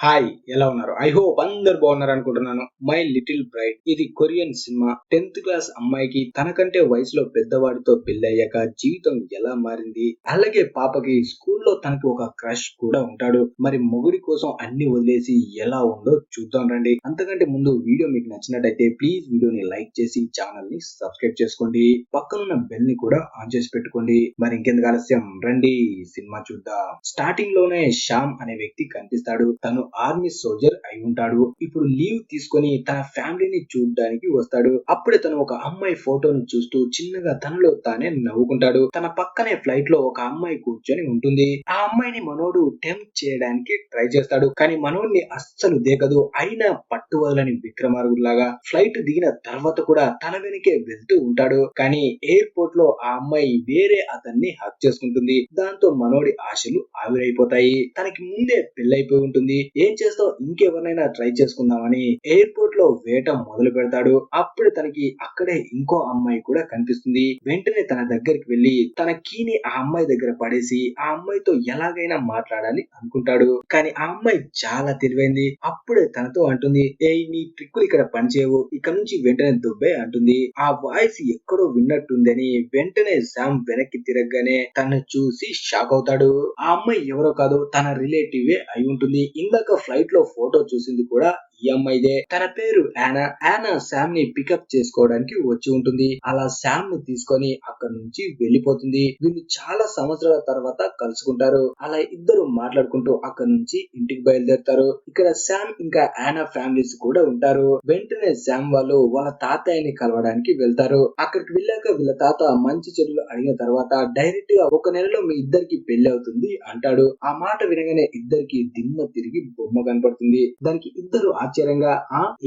Hi, ఎలా ఉన్నారు? I hope అందరు బాగున్నారు అనుకుంటున్నాను. మై లిటిల్ బ్రైడ్ ఇది కొరియన్ సినిమా. 10th క్లాస్ అమ్మాయికి తనకంటే వయసులో పెద్దవాడితో పెళ్ళయ్యాక జీవితం ఎలా మారింది, అలాగే పాపకి స్కూల్లో తనకి ఒక క్రష్ కూడా ఉంటాడు. మరి మొగుడి కోసం అన్ని వదిలేసి ఎలా ఉందో చూద్దాం రండి. అంతకంటే ముందు వీడియో మీకు నచ్చినట్టయితే ప్లీజ్ వీడియోని లైక్ చేసి ఛానల్ ని సబ్స్క్రైబ్ చేసుకోండి. పక్కనున్న బెల్ ని కూడా ఆన్ చేసి పెట్టుకోండి. మరి ఇంకెందుకు ఆలస్యం, రండి సినిమా చూద్దాం. స్టార్టింగ్ లోనే శ్యామ్ అనే వ్యక్తి కనిపిస్తాడు. తను ఆర్మీ సోల్జర్ అయి ఉంటాడు. ఇప్పుడు లీవ్ తీసుకొని తన ఫ్యామిలీని చూడడానికి వస్తాడు. అప్పుడే తను ఒక అమ్మాయి ఫోటోను చూస్తూ చిన్నగా తనలో తానే నవ్వుకుంటాడు. తన పక్కనే ఫ్లైట్ లో ఒక అమ్మాయి కూర్చొని ఉంటుంది. ఆ అమ్మాయిని మనోడు టెంప్ట్ చేయడానికి ట్రై చేస్తాడు. కానీ మనోడిని అస్సలు దేకదు. అయినా పట్టు వదలని విక్రమార్కుడిలాగా ఫ్లైట్ దిగిన తర్వాత కూడా తన వెనకే వెళ్తూ ఉంటాడు. కానీ ఎయిర్పోర్ట్ లో ఆ అమ్మాయి వేరే అతన్ని హక్ చేసుకుంటుంది. దాంతో మనోడి ఆశలు ఆవిరైపోతాయి. తనకి ముందే పెళ్ళైపోయి ఉంటుంది. ఏం చేస్తావు, ఇంకెవరినైనా ట్రై చేసుకుందామని ఎయిర్పోర్ట్ లో వేట మొదలు పెడతాడు. అప్పుడు తనకి అక్కడే ఇంకో అమ్మాయి కూడా కనిపిస్తుంది. వెంటనే తన దగ్గరికి వెళ్లి తన కీని ఆ అమ్మాయి దగ్గర పడేసి ఆ అమ్మాయితో ఎలాగైనా మాట్లాడాలి అనుకుంటాడు. కానీ ఆ అమ్మాయి చాలా తెలివైంది. అప్పుడే తనతో అంటుంది, నీ ట్రిక్కులు ఇక్కడ పనిచేయవు, ఇక్కడ నుంచి వెంటనే దుబ్బే అంటుంది. ఆ వాయిస్ ఎక్కడో విన్నట్టుందని వెంటనే శామ్ వెనక్కి తిరగగానే తనను చూసి షాక్ అవుతాడు. ఆ అమ్మాయి ఎవరో కాదు, తన రిలేటివే అయి ఉంటుంది. ఇందాక ఫ్లైట్ లో ఫోటో చూసింది కూడా ఈ అమ్మాయిదే. తన పేరు యానా. యానా శామ్ ని పికప్ చేసుకోవడానికి వచ్చి ఉంటుంది. అలా శామ్ ని తీసుకొని అక్కడి నుంచి వెళ్లిపోతుంది. వీళ్ళు చాలా సంవత్సరాల తర్వాత కలుసుకుంటారు. అలా ఇద్దరు మాట్లాడుకుంటూ అక్కడి నుంచి ఇంటికి బయలుదేరుతారు. ఇక్కడ శామ్ ఇంకా యానా ఫ్యామిలీస్ కూడా ఉంటారు. వెంటనే శామ్ వాళ్ళు వాళ్ళ తాతయ్యని కలవడానికి వెళ్తారు. అక్కడికి వెళ్ళాక వీళ్ళ తాత మంచి చెడులు అడిగిన తర్వాత డైరెక్ట్ గా ఒక నెలలో మీ ఇద్దరికి పెళ్లి అవుతుంది అంటాడు. ఆ మాట వినగానే ఇద్దరికి దిమ్మ తిరిగి బొమ్మ కనపడుతుంది. దానికి ఇద్దరు ఆశ్చర్యంగా,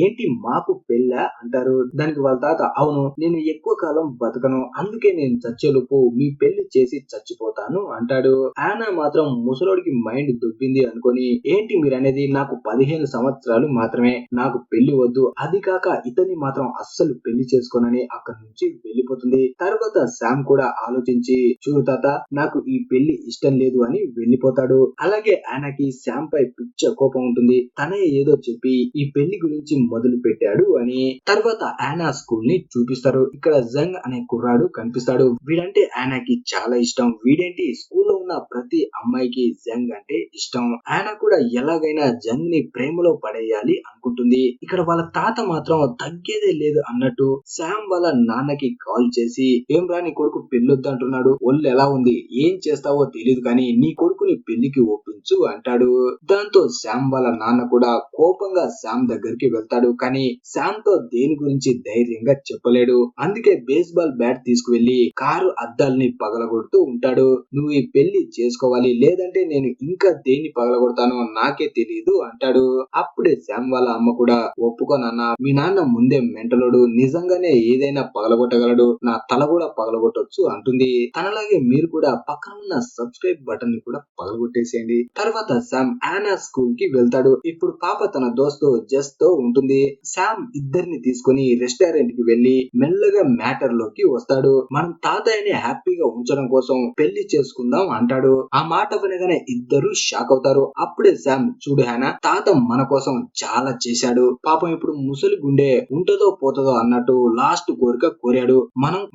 ఏంటి మాకు పెళ్ళా అంటారు. దానికి వాళ్ళ తాత, అవును, నేను ఎక్కువ కాలం బతకను, అందుకే నేను చచ్చేలోపు మీ పెళ్లి చేసి చచ్చిపోతాను అంటాడు. ఆనా మాత్రం ముసలోడికి మైండ్ దుబ్బింది అనుకొని, ఏంటి మీరనేది, నాకు 15 సంవత్సరాలు మాత్రమే, నాకు పెళ్లి వద్దు, అది కాక ఇతన్ని మాత్రం అస్సలు పెళ్లి చేసుకోనని అక్కడి నుంచి వెళ్లిపోతుంది. తర్వాత శామ్ కూడా ఆలోచించి, చూడు తాత, నాకు ఈ పెళ్లి ఇష్టం లేదు అని వెళ్లిపోతాడు. అలాగే ఆనాకి శామ్ పై పిచ్చ కోపం ఉంటుంది. తనే ఏదో చెప్పి ఈ పెళ్లి గురించి మొదలు పెట్టాడు అని. తర్వాత ఆనా స్కూల్ ని చూపిస్తారు. ఇక్కడ జంగ్ అనే కుర్రాడు కనిపిస్తాడు. వీడంటే ఆనాకి చాలా ఇష్టం. వీడేంటి, స్కూల్లో ఉన్న ప్రతి అమ్మాయికి జంగ్ అంటే ఇష్టం. ఆనా కూడా ఎలాగైనా జంగ్ ని ప్రేమలో పడేయాలి అనుకుంటుంది. ఇక్కడ వాళ్ళ తాత మాత్రం తగ్గేదే లేదు అన్నట్టు శామ్ వాళ్ళ నాన్నకి కాల్ చేసి, ఏం రా నీ కొడుకు పెళ్ళొద్దు అంటున్నాడు, ఒళ్ళు ఎలా ఉంది, ఏం చేస్తావో తెలియదు కానీ నీ కొడుకుని పెళ్లికి ఒప్పించు అంటాడు. దాంతో శామ్ వాళ్ళ నాన్న కూడా కోపంగా శామ్ దగ్గరికి వెళ్తాడు. కానీ శామ్ తో దేని గురించి ధైర్యంగా చెప్పలేడు. అందుకే బేస్బాల్ బ్యాట్ తీసుకువెళ్లి కారు అద్దాల్ని పగలగొడుతూ ఉంటాడు. నువ్వు ఈ పెళ్లి చేసుకోవాలి, లేదంటే నేను ఇంకా దేన్ని పగలగొడతానో నాకే తెలియదు అంటాడు. అప్పుడే శామ్ వాళ్ళ అమ్మ కూడా, ఒప్పుకోనన్నా, మీ నాన్న ముందే మెంటలోడు, నిజంగానే ఏదైనా పగలగొట్టగలడు, నా తల కూడా పగలగొట్టొచ్చు అంటుంది. తనలాగే మీరు కూడా పక్కన ఉన్న సబ్స్క్రైబ్ బటన్ ని కూడా పగలగొట్టేసేయండి. తర్వాత శామ్ ఆనా స్కూల్ కి వెళ్తాడు. ఇప్పుడు పాప తన దోస్తు జస్ తో ఉంటుంది. శామ్ ఇద్దరిని తీసుకుని రెస్టారెంట్ కి వెళ్లి మెల్లగా మ్యాటర్ లోకి వస్తాడు. మనం తాతయ్యని హ్యాపీగా ఉంచడం కోసం పెళ్లి చేసుకుందాం అంటాడు. ఆ మాట వినగానే ఇద్దరు షాక్ అవుతారు. అప్పుడే శామ్, చూడు హానా, తాత మన కోసం చాలా చేశాడు, పాపం ఇప్పుడు ముసలి గుండె ఉంటదో పోతదో అన్నట్టు లాస్ట్ కోరిక కోరాడు.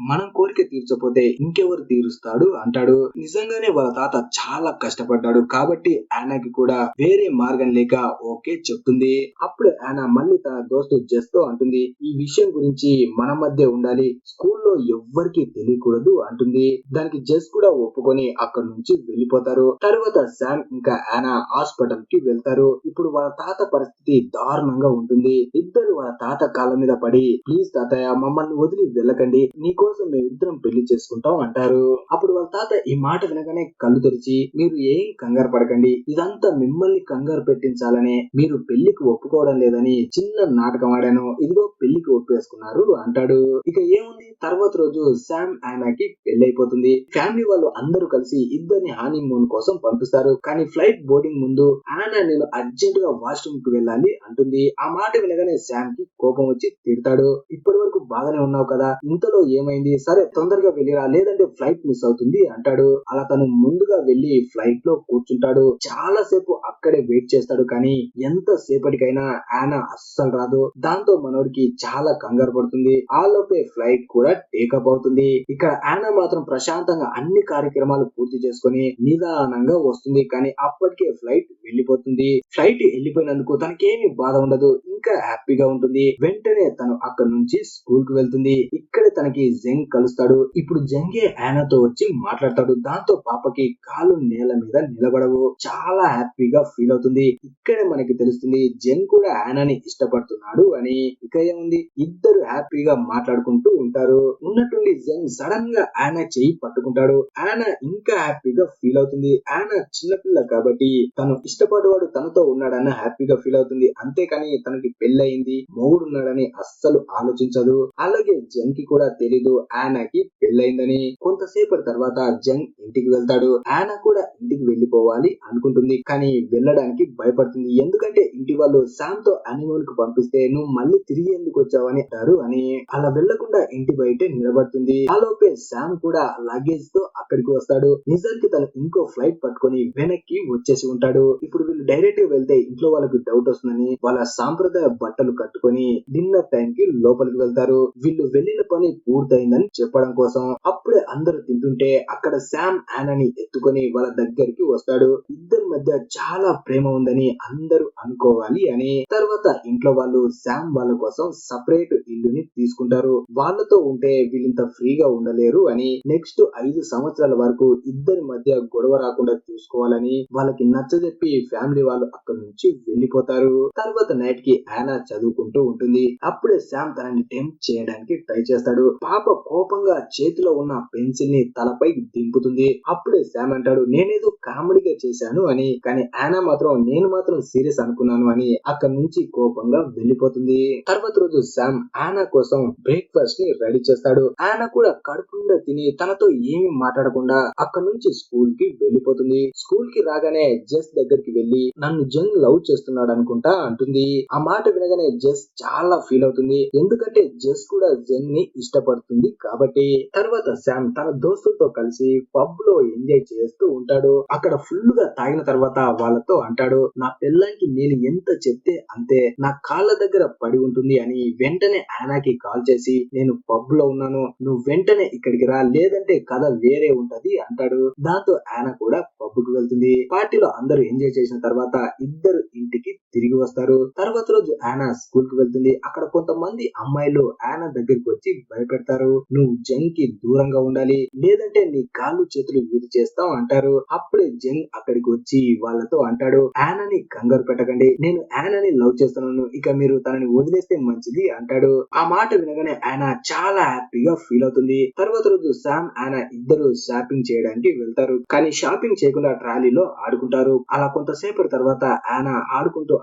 మనం కోరిక తీర్చపోతే ఇంకెవరు తీరుస్తాడు అంటాడు. నిజంగానే వాళ్ళ తాత చాలా కష్టపడ్డాడు కాబట్టి ఆనాకి కూడా వేరే మార్గం లేక ఓకే చెప్తుంది. అప్పుడు ఆనా మళ్ళీ తన దోస్తు జస్ తో అంటుంది, ఈ విషయం గురించి మన మధ్య ఉండాలి, స్కూల్లో ఎవ్వరికి తెలియకూడదు అంటుంది. దానికి జస్ కూడా ఒప్పుకొని అక్కడి నుంచి వెళ్లిపోతారు. తర్వాత శామ్ ఇంకా ఆనా హాస్పిటల్ కి వెళ్తారు. ఇప్పుడు వాళ్ళ తాత పరిస్థితి దారుణంగా ఉంటుంది. ఇద్దరు వాళ్ళ తాత కాళ్ళ మీద పడి, ప్లీజ్ తాతయ్య, మమ్మల్ని వదిలి వెళ్ళకండి, నీకోసం మేమిద్దరం పెళ్లి చేసుకుంటాం అంటారు. అప్పుడు వాళ్ళ తాత ఈ మాట వినగానే కళ్ళు తెరిచి, మీరు ఏం కంగారు పడకండి, ఇదంతా మిమ్మల్ని కంగారు పెట్టించాలనే, మీరు పెళ్లికి ఒప్పుకో తట్టుకోవడం లేదని చిన్న నాటకం ఆడాను, ఇదిగో పెళ్లికి ఒప్పేసుకున్నారు అంటాడు. ఇక ఏముంది, తర్వాత రోజు శామ్ యానాకి పెళ్లైపోతుంది. ఫ్యామిలీ వాళ్ళు అందరూ కలిసి ఇద్దరిని హనీమూన్ కోసం పంపిస్తారు. కానీ ఫ్లైట్ బోర్డింగ్ ముందు యానా నేను అర్జెంట్ గా వాష్రూమ్ కి వెళ్ళాలి అంటుంది. ఆ మాట వినగానే శామ్ కి కోపం వచ్చి తిడతాడు. ఇప్పటి వరకు బాగానే ఉన్నావు కదా, ఇంతలో ఏమైంది, సరే తొందరగా వెళ్ళిరా లేదంటే ఫ్లైట్ మిస్ అవుతుంది అంటాడు. అలా తను ముందుగా వెళ్లి ఫ్లైట్ లో కూర్చుంటాడు. చాలా సేపు అక్కడే వెయిట్ చేస్తాడు. కానీ ఎంత సేపటికైనా యానా అస్సలు రాదు. దాంతో మనోడికి చాలా కంగారు పడుతుంది. ఆ లోపే ఫ్లైట్ కూడా టేకప్ అవుతుంది. ఇక యానా మాత్రం ప్రశాంతంగా అన్ని కార్యక్రమాలు పూర్తి చేసుకుని నిదానంగా వస్తుంది. కానీ అప్పటికే ఫ్లైట్ వెళ్ళిపోతుంది. ఫ్లైట్ వెళ్ళిపోయినందుకు తనకేమి బాధ ఉండదు, ఇంకా హ్యాపీగా ఉంటుంది. వెంటనే తను అక్కడ నుంచి స్కూల్ కి వెళ్తుంది. ఇక్కడ తనకి జంగ్ కలుస్తాడు. ఇప్పుడు జంగే యానాతో వచ్చి మాట్లాడతాడు. దాంతో పాపకి కాలు నేల మీద నిలబడవు. చాలా హ్యాపీగా ఫీల్ అవుతుంది. ఇక్కడే మనకి తెలుస్తుంది జంగ్ కూడా యానాని ఇష్టపడుతున్నాడు అని. ఇక ఏముంది, ఇద్దరు హ్యాపీగా మాట్లాడుకుంటూ ఉంటారు. ఉన్నట్టుండి జంగ్ సడన్ గా యానా చెయ్యి పట్టుకుంటాడు. యానా ఇంకా హ్యాపీగా ఫీల్ అవుతుంది. యానా చిన్నపిల్ల కాబట్టి తను ఇష్టపడేవాడు తనతో ఉన్నాడన్న హ్యాపీగా ఫీల్ అవుతుంది. అంతేకాని తనకి పెళ్ళయింది, మొగుడున్నాడని అస్సలు ఆలోచించదు. అలాగే జంగ్ కి కూడా తెలీదు యానాకి పెళ్ళయిందని. కొంతసేపటి తర్వాత జంగ్ ఇంటికి వెళ్తాడు. యానా కూడా ఇంటికి వెళ్లిపోవాలి అనుకుంటుంది. కానీ వెళ్ళడానికి భయపడుతుంది. ఎందుకంటే ఇంటి వాళ్ళు శామ్ తో హనీమూన్ కు పంపిస్తే నువ్వు మళ్ళీ తిరిగి ఎందుకు వచ్చావని అంటారు అని. అలా వెళ్లకుండా ఇంటి బయటే నిలబడుతుంది. ఆలోపే శామ్ కూడా లగేజ్ తో అక్కడికి వస్తాడు. నిజానికి తను ఇంకో ఫ్లైట్ పట్టుకొని వెనక్కి వచ్చేసి ఉంటాడు. ఇప్పుడు వీళ్ళు డైరెక్ట్ గా వెళ్తే ఇంట్లో వాళ్ళకి డౌట్ వస్తుందని వాళ్ళ సాంప్రదాయ బట్టలు కట్టుకొని డిన్నర్ టైం కి లోపలికి వెళ్తారు. వీళ్ళు వెళ్ళిన పని పూర్తయిందని చెప్పడం కోసం. అప్పుడే అందరూ తింటుంటే అక్కడ శామ్ యానాని ఎత్తుకొని వాళ్ళ దగ్గరికి వస్తాడు. ఇద్దరి మధ్య చాలా ప్రేమ ఉందని అందరూ అనుకోవాలి అని. తర్వాత ఇంట్లో వాళ్ళు శామ్ వాళ్ళ కోసం సపరేట్ ఇల్లుని తీసుకుంటారు. వాళ్ళతో ఉంటే వీళ్ళంత ఫ్రీగా ఉండలేరు అని. నెక్స్ట్ 5 సంవత్సరాల వరకు ఇద్దరి మధ్య గొడవ రాకుండా చూసుకోవాలని వాళ్ళకి నచ్చజెప్పి ఫ్యామిలీ వాళ్ళు అక్కడి నుంచి వెళ్లిపోతారు. తర్వాత నైట్ కి యానా చదువుకుంటూ ఉంటుంది. అప్పుడే శామ్ తనని టెంప్ట్ చేయడానికి ట్రై చేస్తాడు. పాప కోపంగా చేతిలో ఉన్న పెన్సిల్ ని తలపై దింపుతుంది. అప్పుడే శామ్ అంటాడు నేనేదో కామెడీగా చేశాను అని. కానీ యానా మాత్రం నేను మాత్రం సీరియస్ అనుకున్నాను అని అక్కడి నుంచి కోపంగా వెళ్లిపోతుంది. తర్వాత రోజు శామ్ యానా కోసం బ్రేక్ఫాస్ట్ ని రెడీ చేస్తాడు. యానా కూడా కడుపుండా తిని తనతో ఏమి మాట్లాడకుండా అక్కడి నుంచి స్కూల్ కి వెళ్లిపోతుంది. స్కూల్ కి రాగానే జెస్ దగ్గరికి వెళ్లి నన్ను జంగ్ లవ్ చేస్తున్నాడు అనుకుంటా అంటుంది. ఆ మాట వినగానే జెస్ చాలా ఫీల్ అవుతుంది. ఎందుకంటే జెస్ కూడా జంగ్ ని ఇష్టపడుతుంది కాబట్టి. తర్వాత శామ్ తన దోస్తులతో కలిసి పబ్ లో ఎంజాయ్ చేస్తూ ఉంటాడు. అక్కడ ఫుల్ గా తాగిన తర్వాత వాళ్ళతో అంటాడు నా పిల్లానికి నేను ఎంత చెప్తే అంతే, నా కాళ్ళ దగ్గర పడి ఉంటుంది అని. వెంటనే యానాకి కాల్ చేసి నేను పబ్ లో ఉన్నాను, నువ్వు వెంటనే ఇక్కడికి రా లేదంటే కథ వేరే ఉంటది అంటాడు. దాంతో యానా కూడా పబ్ కు వెళ్తుంది. పార్టీలో అందరూ ఎంజాయ్ చేసిన తర్వాత ఇద్దరు ఇంటికి తిరిగి వస్తారు. తర్వాత రోజు యానా స్కూల్ కి వెళ్తుంది. అక్కడ కొంతమంది అమ్మాయిలు యానా దగ్గరికి వచ్చి భయపెడతారు. నువ్వు జంగ్ కి దూరంగా ఉండాలి లేదంటే నీ కాళ్ళు చేతులు విరి చేస్తావు అంటారు. అప్పుడే జంగ్ అక్కడికి వచ్చి వాళ్ళతో అంటాడు యానాని కంగారు పెట్టకండి, నేను యానాని లవ్ చేస్తున్నాను, ఇక మీరు తనని వదిలేస్తే మంచిది అంటాడు. ఆ మాట వినగానే యానా చాలా హ్యాపీగా ఫీల్ అవుతుంది. తర్వాత రోజు శామ్ యానా ఇద్దరు షాపింగ్ చేయడానికి వెళ్తారు. కానీ షాపింగ్ చేయకుండా ట్రాలీలో ఆడుకుంటారు. అలా కొంతసేపటి తర్వాత యానా ఆడుకుంటూ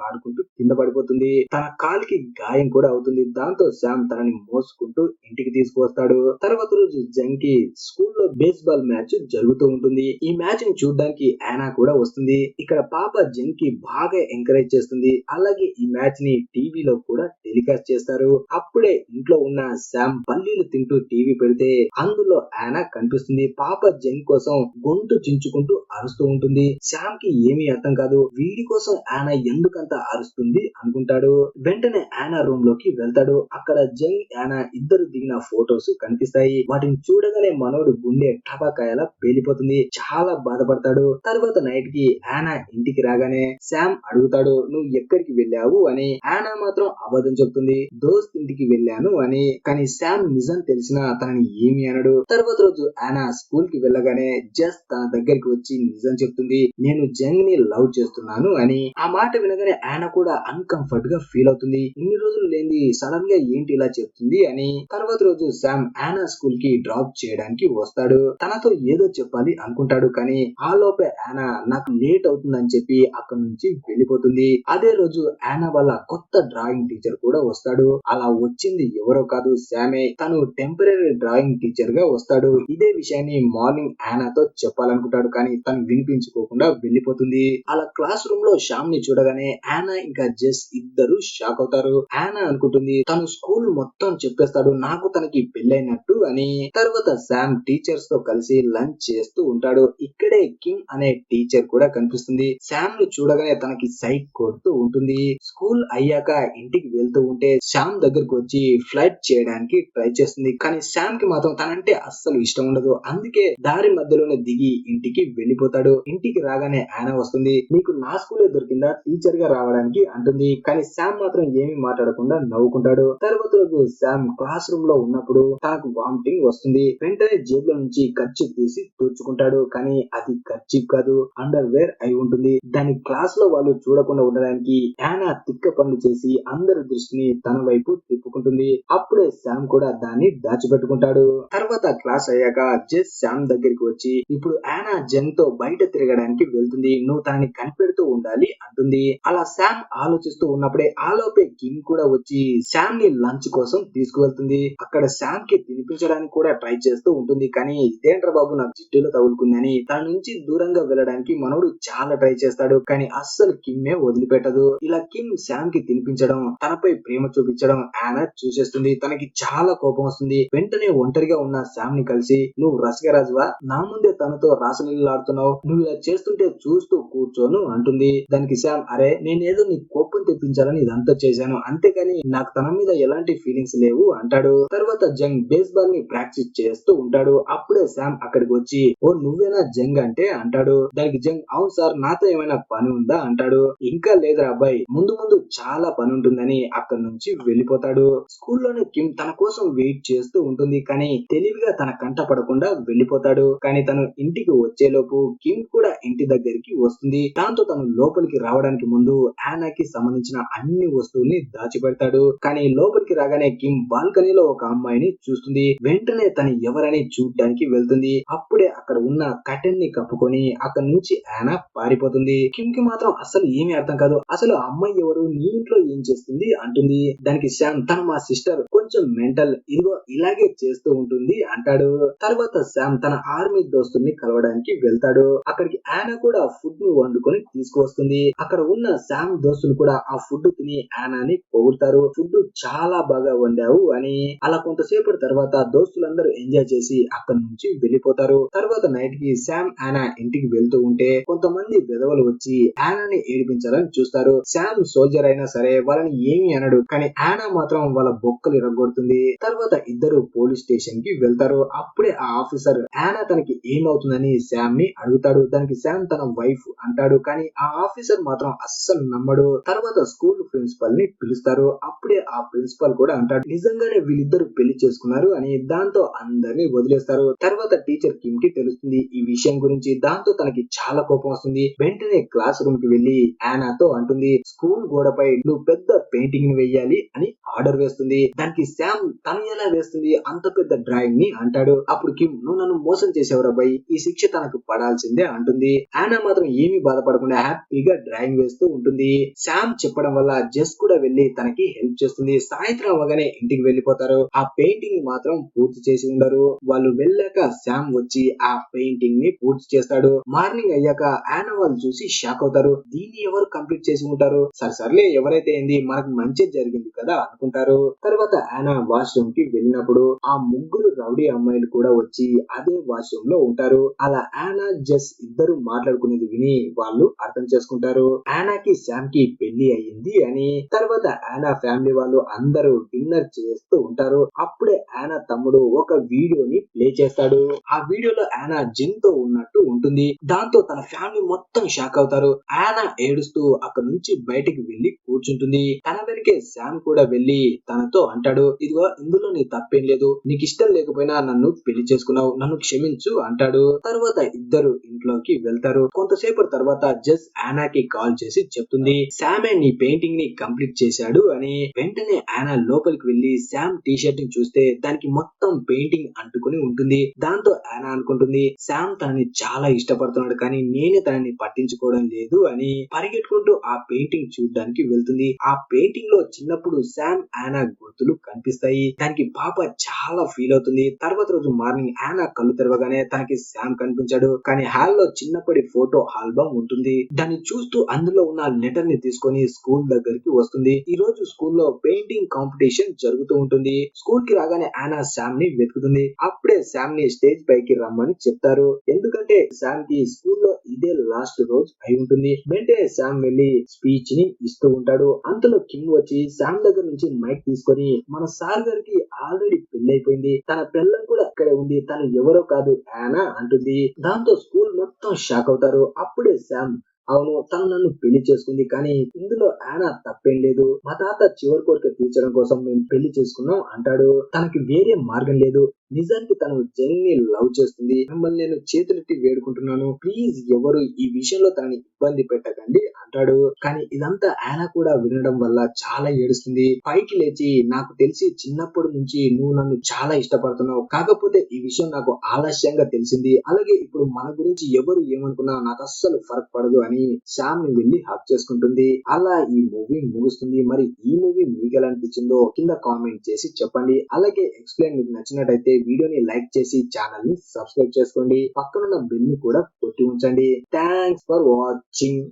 కింద పడిపోతుంది. తన కాలికి గాయం కూడా అవుతుంది. దాంతో శామ్ తనని మోసుకుంటూ ఇంటికి తీసుకువస్తాడు. తర్వాత రోజు జంగ్ కి స్కూల్లో బేస్బాల్ మ్యాచ్ జరుగుతూ ఉంటుంది. ఈ మ్యాచ్ ని చూడడానికి యానా కూడా వస్తుంది. ఇక్కడ పాప జంగ్ కి బాగా ఎంకరేజ్ చేస్తుంది. అలాగే ఈ మ్యాచ్ ని టీవీలో కూడా టెలికాస్ట్ చేస్తారు. అప్పుడే ఇంట్లో ఉన్న శామ్ పల్లీలు తింటూ టీవీ పెడితే అందులో యానా కనిపిస్తుంది. పాప జంగ్ కోసం గొంతు చించుకుంటూ అరుస్తూ ఉంటుంది. శామ్ కి ఏమీ అర్థం కాదు. వీడి కోసం యానా ఎందుకంత అరుస్తుంది అనుకుంటాడు. వెంటనే యానా రూమ్ లోకి వెళ్తాడు. అక్కడ జంగ్ యానా ఇద్దరు దిగిన ఫోటోస్ కనిపిస్తాయి. వాటిని చూడగానే మనోడు గుండె టపాకాయలా పేలిపోతుంది. చాలా బాధపడతాడు. తర్వాత నైట్ కి యానా ఇంటికి రాగానే శామ్ అడుగుతాడు నువ్వు ఎక్కడికి వెళ్ళావు అని. యానా మాత్రం అబద్ధం చెప్తుంది, దోస్త్ ఇంటికి వెళ్ళాను అని. కానీ శామ్ నిజం తెలిసినా తనని ఏమి అనడు. తర్వాత రోజు యానా స్కూల్ కి వెళ్ళగానే జస్ట్ తన దగ్గరికి వచ్చి నిజం చెప్తుంది, నేను జంగ్ ని లవ్ చేస్తున్నాను అని. ఆ మాట వినగానే యానా కూడా అన్కంఫర్ట్ గా ఫీల్ అవుతుంది. ఇన్ని రోజులు లేని సడన్ గా ఏంటి ఇలా చెప్తుంది అని. తర్వాత రోజు శామ్ యానా స్కూల్ కి డ్రాప్ చేయడానికి వస్తాడు. తనతో ఏదో చెప్పాలి అనుకుంటాడు, కానీ ఆ లోపే యానా నాకు లేట్ అవుతుందని చెప్పి అక్కడి నుంచి వెళ్ళిపోతుంది. అదే రోజు యానా వాళ్ళ కొత్త డ్రాయింగ్ టీచర్ కూడా వస్తాడు. అలా వచ్చింది ఎవరో కాదు, శామే. తను టెంపరీ డ్రాయింగ్ టీచర్ గా వస్తాడు. ఇదే విషయాన్ని మార్నింగ్ యానాతో చెప్పాలనుకుంటాడు, కానీ తను వినిపించుకోకుండా వెళ్ళిపోతుంది. అలా క్లాస్ రూమ్ లో శ్యామ్ ని చూడగానే యానా ఇంకా జెస్ ఇద్దరు షాక్ అవుతారు. యానా అనుకుంటుంది తను స్కూల్ మొత్తం చెప్పేస్తాడు నాకు తనకి పెళ్ళైనట్టు అని. తర్వాత శామ్ టీచర్స్ తో కలిసి లంచ్ చేస్తూ ఉంటాడు. ఇక్కడే కిమ్ అనే టీచర్ కూడా కనిపిస్తుంది. శామ్ ను చూడగానే తనకి సైట్ కొడుతూ ఉంటుంది. స్కూల్ అయ్యాక ఇంటికి వెళ్తూ ఉంటే శ్యామ్ దగ్గరకు వచ్చి ఫ్లైట్ చేయడానికి ట్రై చేస్తుంది, కానీ శ్యామ్ కి మాత్రం తనంటే అస్సలు ఇష్టం ఉండదు. అందుకే దారి మధ్యలోనే దిగి ఇంటికి వెళ్ళిపోతాడు. ఇంటికి రాగానే యానా వస్తుంది. నీకు నా స్కూలే దొరికిందా టీచర్ గా రావడానికి అంటుంది, కానీ శ్యామ్ మాత్రం ఏమీ మాట్లాడకుండా నవ్వుకుంటాడు. తర్వాత రోజు శ్యామ్ క్లాస్ రూమ్ లో ఉన్నప్పుడు తనకు వామిటింగ్ వస్తుంది. వెంటనే జేబులో నుంచి కర్చీఫ్ తీసి తూర్చుకుంటాడు, కానీ అది కర్చీఫ్ కాదు, అండర్ వేర్ అయి ఉంటుంది. దాని క్లాస్ లో వాళ్ళు చూడకుండా ఉండడానికి యానా తిక్క పనులు చేసి అందరి దృష్టిని తన వైపు తిప్పుకుంటుంది. అప్పుడే శ్యామ్ కూడా దాన్ని దాచిపెట్టుకుంటాడు. తర్వాత క్లాస్ అయ్యాక జెస్ శ్యామ్ దగ్గరికి వచ్చి ఇప్పుడు యానా జెన్ తో బయట తిరగడానికి వెళ్తుంది, నువ్వు తనని కనిపెడుతూ ఉండాలి అంటుంది. అలా శ్యామ్ ఆలోచిస్తూ ఉన్నప్పుడే ఆలోపే కిమ్ కూడా వచ్చి శ్యామ్ ని లంచ్ కోసం తీసుకువెళ్తుంది. అక్కడ శ్యామ్ కి తినిపించడానికి కూడా ట్రై చేస్తూ ఉంటుంది, కానీ ఇదేంట్రా బాబు నాకు జిట్టులో తగులుకుందని తన నుంచి దూరంగా వెళ్ళడానికి మనోడు చాలా ట్రై చేస్తాడు, కానీ అస్సలు కిమ్మే వదిలిపెట్టదు. ఇలా కిమ్ శ్యామ్ కి తినిపించడం, తనపై ప్రేమ చూపించడం యానా చూసేస్తుంది. తనకి చాలా కోపం వస్తుంది. వెంటనే ఒంటరిగా ఉన్న శ్యామ్ ని కలిసి నువ్వు రసగరాజువా, నా ముందే తనతో రాసలీలాడుతున్నావు, నువ్వు ఇలా చేస్తుంటే చూస్తూ కూర్చోను అంటుంది. దానికి శ్యామ్ అరే నేనేదో నీ కోపం తెప్పించాలని ఇదంతా చేశాను, అంతేకాని నాకు తన మీద ఎలాంటి ఫీలింగ్స్ లేవు అంటాడు. తర్వాత జంగ్ బేస్ బాల్ ని ప్రాక్టీస్ చేస్తూ ఉంటాడు. అప్పుడే శ్యామ్ అక్కడికి వచ్చి ఓ నువ్వేనా జంగ్ అంటే అంటాడు. దానికి జంగ్ అవును సార్, నాతో ఏమైనా పని ఉందా అంటాడు. ఇంకా లేదురా అబ్బాయి, ముందు ముందు చాలా పని ఉంటుందని అక్కడి నుంచి వెళ్ళిపోతాడు. స్కూల్లోనే కిమ్ తన కోసం వెయిట్ చేస్తూ ఉంటుంది, కానీ తెలివిగా తన కంట పడకుండా వెళ్ళిపోతాడు. కానీ తను ఇంటికి వచ్చేలోపు కిమ్ కూడా ఇంటి దగ్గరికి వస్తుంది. దాంతో తను లోపలికి రావడానికి ముందు యానాకి సంబంధించిన అన్ని వస్తువుల్ని దాచిపెడతాడు. కానీ లోపలికి రాగానే కిమ్ బాల్కనీలో ఒక అమ్మాయిని చూస్తుంది. వెంటనే తను ఎవరని చూడ్డానికి వెళ్తుంది. అప్పుడే అక్కడ ఉన్న కర్టెన్ ని కప్పుకొని అక్కడి నుంచి యానా పారిపోతుంది. కిమ్ కి మాత్రం అసలు ఏమీ అర్థం కాదు. అసలు ఆ అమ్మాయి ఎవరు, నీ ఇంట్లో ఏం చేస్తుంది అంటుంది. దానికి శ్యామ్ తను మా సిస్టర్, కొంచెం మెంటల్, ఇదిగో ఇలాగే చేస్తూ ఉంటుంది అంటాడు. తర్వాత శ్యామ్ తన ఆర్మీ దోస్తుల్ని కలవడానికి వెళ్తాడు. అక్కడికి యానా కూడా ఫుడ్ ని వండుకొని తీసుకువస్తుంది. అక్కడ ఉన్న శ్యామ్ దోస్తులు కూడా ఆ ఫుడ్ తిని యానాని పొగుడుతారు, ఫుడ్ చాలా బాగా వండావు అని. అలా కొంతసేపటి తర్వాత దోస్తులందరూ ఎంజాయ్ చేసి అక్కడి నుంచి వెళ్ళిపోతారు. తర్వాత నైట్ కి శ్యామ్ యానా ఇంటికి వెళ్తూ ఉంటే కొంతమంది విధవలు వచ్చి యానాని ఏడిపించాలని చూస్తారు. శ్యామ్ సోల్జర్ అయినా సరే వాళ్ళని ఏమీ అనడు, కానీ యానా మాత్రం వాళ్ళ బొక్కలు ఇరగొడుతుంది. తర్వాత ఇద్దరు పోలీస్ స్టేషన్ కి వెళ్తారు. అప్పుడే ఆ ఆఫీసర్ యానా తనకి ఏమవుతుందని శ్యామ్ ని అడుగుతాడు. దానికి శ్యామ్ తన వైఫ్ అంటాడు, కానీ ఆ ఆఫీసర్ మాత్రం అస్సలు నమ్మడు. తర్వాత స్కూల్ ప్రిన్సిపల్ ని పిలుస్తారు. అప్పుడే ఆ ప్రిన్సిపల్ కూడా అంటాడు నిజంగానే వీళ్ళిద్దరు పెళ్లి చేసుకున్నారు అని. దాంతో అందరినీ వదిలేస్తారు. తర్వాత టీచర్ కిమ్ కి తెలుస్తుంది ఈ విషయం గురించి. దాంతో తనకి చాలా కోపం వస్తుంది. వెంటనే క్లాస్ రూమ్ కి వెళ్లి యానాతో అంటుంది స్కూల్ గోడపై నువ్వు పెద్ద పెయింటింగ్ ని వేయాలి అని ఆర్డర్ వేస్తుంది. దానికి శ్యామ్ తను ఎలా వేస్తుంది అంత పెద్ద డ్రాయింగ్ ని అంటాడు. అప్పుడు కిమ్ నువ్వు నన్ను మోసం చేసేవరా బై, ఈ శిక్ష తనకు పడాల్సిందే అంటుంది. యానా మాత్రం ఏమీ బాధపడకుండా హ్యాపీగా డ్రాయింగ్ వేస్తూ ఉంటుంది. శ్యామ్ చెప్పడం వల్ల జెస్ కూడా వెళ్లి తనకి హెల్ప్ చేస్తుంది. సాయంత్రం అవగానే ఇంటికి వెళ్ళిపోతారు. ఆ పెయింటింగ్ మాత్రం పూర్తి చేసి ఉండరు. వాళ్ళు వెళ్ళాక శ్యామ్ వచ్చి ఆ పెయింటింగ్ ని పూర్తి చేస్తాడు. మార్నింగ్ అయ్యాక యానా వాళ్ళు చూసి షాక్ అవుతారు. దీన్ని ఎవరు కంప్లీట్ చేసి ఉంటారు, సర్లే ఎవరైతే ఏంది మనకు మంచి జరిగింది కదా అనుకుంటారు. తర్వాత యానా వాష్రూమ్ కి వెళ్ళినప్పుడు ఆ ముగ్గురు రౌడీ అమ్మాయిలు కూడా వచ్చి అదే వాష్రూమ్ లో ఉంటారు. అలా యానా జెస్ ఇద్దరు మాట్లాడుకునేది విని వాళ్ళు అర్థం చేసుకుంటారు యానాకి శ్యామ్ కి పెళ్లి అయ్యింది అని. తర్వాత యానా ఫ్యామిలీ వాళ్ళు అందరూ డిన్నర్ చేస్తూ ఉంటారు. అప్పుడే యానా తమ్ముడు ఒక వీడియోని ప్లే చేస్తాడు. ఆ వీడియోలో యానా జిన్ తో ఉన్నట్టు ఉంటుంది. దాంతో తన ఫ్యామిలీ మొత్తం షాక్ అవుతారు. యానా ఏడుస్తూ అక్కడ నుంచి బయటికి వెళ్లి కూర్చుంటుంది. తన వెనక అందుకే శామ్ కూడా వెళ్లి తనతో అంటాడు, ఇదిగో ఇందులో నీ తప్పేం లేదు, నీకు ఇష్టం లేకపోయినా నన్ను పెళ్లి చేసుకున్నావు, నన్ను క్షమించు అంటాడు. తర్వాత ఇద్దరు ఇంట్లోకి వెళ్తారు. కొంతసేపటి తర్వాత జస్ యానాకి కాల్ చేసి చెప్తుంది, శామే నీ పెయింటింగ్ ని కంప్లీట్ చేశాడు అని. వెంటనే యానా లోపలికి వెళ్లి శామ్ టీ షర్ట్ ని చూస్తే దానికి మొత్తం పెయింటింగ్ అంటుకుని ఉంటుంది. దాంతో యానా అనుకుంటుంది, శామ్ తనని చాలా ఇష్టపడుతున్నాడు కానీ నేనే తనని పట్టించుకోవడం లేదు అని. పరిగెట్టుకుంటూ ఆ పెయింటింగ్ చూడడానికి వెళ్తుంది. ఆ పెయింటింగ్ లో చిన్నప్పుడు శామ్ యానా గుర్తులు కనిపిస్తాయి. దానికి పాప చాలా ఫీల్ అవుతుంది. తర్వాత రోజు మార్నింగ్ యానా కళ్ళు తెరవగానే తనకి శామ్ కనిపించాడు. కానీ హాల్లో చిన్నప్పటి ఫోటో ఆల్బమ్ ఉంటుంది. దాన్ని చూస్తూ అందులో ఉన్న లెటర్ ని తీసుకొని స్కూల్ దగ్గరికి వస్తుంది. ఈ రోజు స్కూల్లో పెయింటింగ్ కాంపిటీషన్ జరుగుతూ ఉంటుంది. స్కూల్ కి రాగానే యానా శామ్ ని వెతుకుతుంది. అప్పుడే శామ్ ని స్టేజ్ పైకి రమ్మని చెప్తారు. ఎందుకంటే శామ్ కి స్కూల్లో ఇదే లాస్ట్ రోజు అయి ఉంటుంది. వెంటనే శామ్ వెళ్లి స్పీచ్ ని ఇస్తూ ఉంటాడు. అంతలో కింగ్ వచ్చి శామ్ దగ్గర నుంచి మైక్ తీసుకొని, మన సార్ గారికి ఆల్రెడీ పెళ్లైపోయింది, తన పిల్లం కూడా ఇక్కడే ఉంది, తను ఎవరో కాదు యానా అంటుంది. దాంతో స్కూల్ మొత్తం షాక్ అవుతారు. అప్పుడే శామ్, అవును తను నన్ను పెళ్లి చేసుకుంది కానీ ఇందులో యానా తప్పేం లేదు, మా తాత చివరి కోరిక తీర్చడం కోసం మేము పెళ్లి చేసుకున్నాం అంటాడు. తనకి వేరే మార్గం లేదు, నిజానికి తను జెన్ని లవ్ చేస్తుంది, మిమ్మల్ని నేను చేతులెత్తి వేడుకుంటున్నాను, ప్లీజ్ ఎవరు ఈ విషయంలో తనని ఇబ్బంది పెట్టకండి అంటాడు. కానీ ఇదంతా యానా కూడా వినడం వల్ల చాలా ఏడుస్తుంది. పైకి లేచి, నాకు తెలిసి చిన్నప్పటి నుంచి నువ్వు నన్ను చాలా ఇష్టపడుతున్నావు, కాకపోతే ఈ విషయం నాకు ఆలస్యంగా తెలిసింది, అలాగే ఇప్పుడు మన గురించి ఎవరు ఏమనుకున్నా నాకు అస్సలు ఫరక్ పడదు అని శామ్ ని వెళ్లి హక్ చేసుకుంటుంది. అలా ఈ మూవీ ముగుస్తుంది. మరి ఈ మూవీ మీకు ఎలా అనిపించిందో కింద కామెంట్ చేసి చెప్పండి. అలాగే ఎక్స్ప్లెయిన్ మీకు నచ్చినట్టయితే వీడియోని లైక్ చేసి ఛానల్ ని సబ్స్క్రైబ్ చేసుకోండి. పక్కనున్న బెల్ ని కూడా కొట్టి ఉంచండి. Thanks for watching.